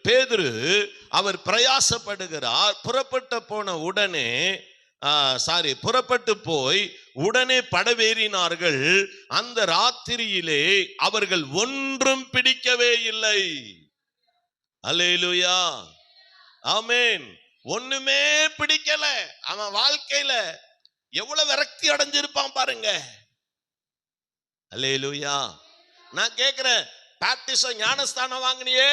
பேதுரு அவர் பிரயாசப்படுகிறார். புறப்பட்டு போய் உடனே படவேறினார்கள். அந்த ராத்திரியிலே அவர்கள் ஒன்றும் பிடிக்கவே இல்லை. அல்லேலூயா, ஆமென். ஒண்ணுமே பிடிக்கல. அவன் வாழ்க்கையில எவ்வளவு விரக்தி அடைஞ்சிருப்பான் பாருங்க. அல்லேலூயா. நான் கேட்கிறேன், பாப்டிசம் ஞானஸ்தானம் வாங்கினியே,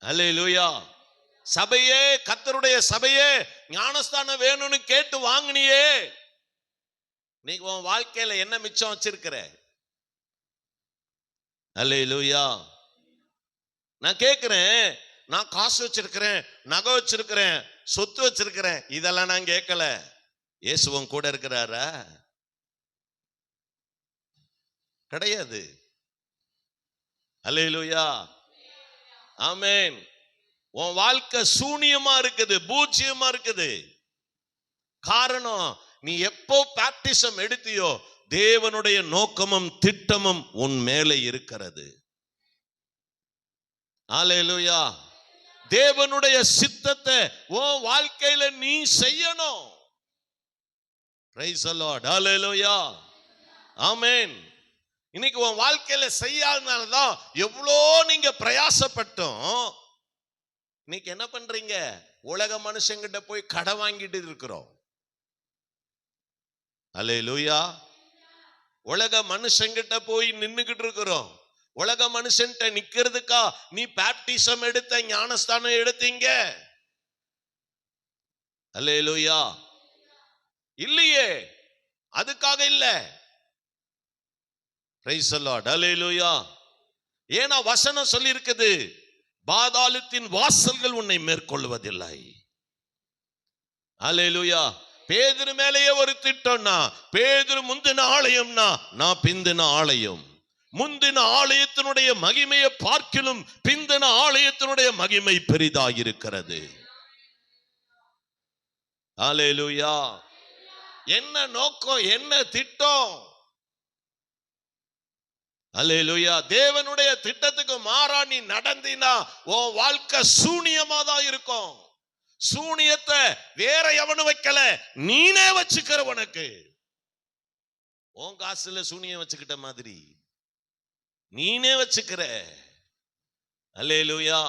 அல்லேலூயா, சபையே, கர்த்தருடைய சபையே ஞானஸ்தானம் வேணும்னு கேட்டு வாங்கினியே, நீங்க உன் வாழ்க்கையில என்ன மிச்சம் வச்சிருக்கிற? அல்லேலூயா. நான் கேட்கிறேன், நான் காசு வச்சிருக்கிறேன், நகை வச்சிருக்கிறேன், சொத்து வச்சிருக்கிறேன், இதெல்லாம் நான் கேட்கல. இயேசுவும் கூட இருக்கிறாரா? கிடையாது. அல்லேலூயா, ஆமென். உன் வாழ்க்கை சூனியமா இருக்குது, பூஜ்ஜியமா இருக்குது. காரணம், நீ எப்போ பாப்டிசம் எடுத்தியோ தேவனுடைய நோக்கமும் திட்டமும் உன் மேலே இருக்கிறது. அல்லேலூயா. தேவனுடைய சித்தத்தை உன் வாழ்க்கையில நீ செய்யணும். Praise the lord. அல்லேலூயா, ஆமென். இன்னைக்கு உன் வாழ்க்கையில செய்யாதனாலதான் எவ்வளோ நீங்க பிரயாசப்பட்டோம். இன்னைக்கு என்ன பண்றீங்க? உலக மனுஷங்கிட்ட போய் கடை வாங்கிட்டு இருக்கிறோம். அல்லேலூயா. உலக மனுஷங்கிட்ட போய் நின்னுகிட்டு இருக்கிறோம். உலக மனுஷன்ட்ட நிக்கிறதுக்கா நீ பாப்டிசம் எடுத்த, ஞானஸ்தானம் எடுத்தீங்க? அல்லேலூயா. இல்லையே, அதுக்காக இல்ல. Praise the lord. அல்லேலூயா. ஏன்னா வசனம் சொல்லி இருக்குது, பாதாளத்தின் வாசல்கள் உன்னை மேற்கொள்வதில்லை. அல்லேலூயா. பேதுரு மேலேயே ஒரு திட்டம்னா, பேதுரு முந்தின ஆலயம்னா நான் பிந்தின ஆலயம். முந்தின ஆலயத்தினுடைய மகிமையை பார்க்கிலும் பிந்தின ஆலயத்தினுடைய மகிமை பெரிதாயிருக்கிறது. அல்லேலூயா. என்ன நோக்கம், என்ன திட்டம்? அல்லேலூயா. தேவனுடைய திட்டத்துக்கு மாறா நீ நடந்தினா உன் வாழ்க்கை சூனியமா தான் இருக்கும். சூனியத்தை வேற எவனும் வைக்கல, நீனே வச்சுக்கிற. உனக்கு உன் காசுல சூனியம் வச்சுக்கிட்ட மாதிரி நீனே வச்சுக்கிற. அல்லேலூயா.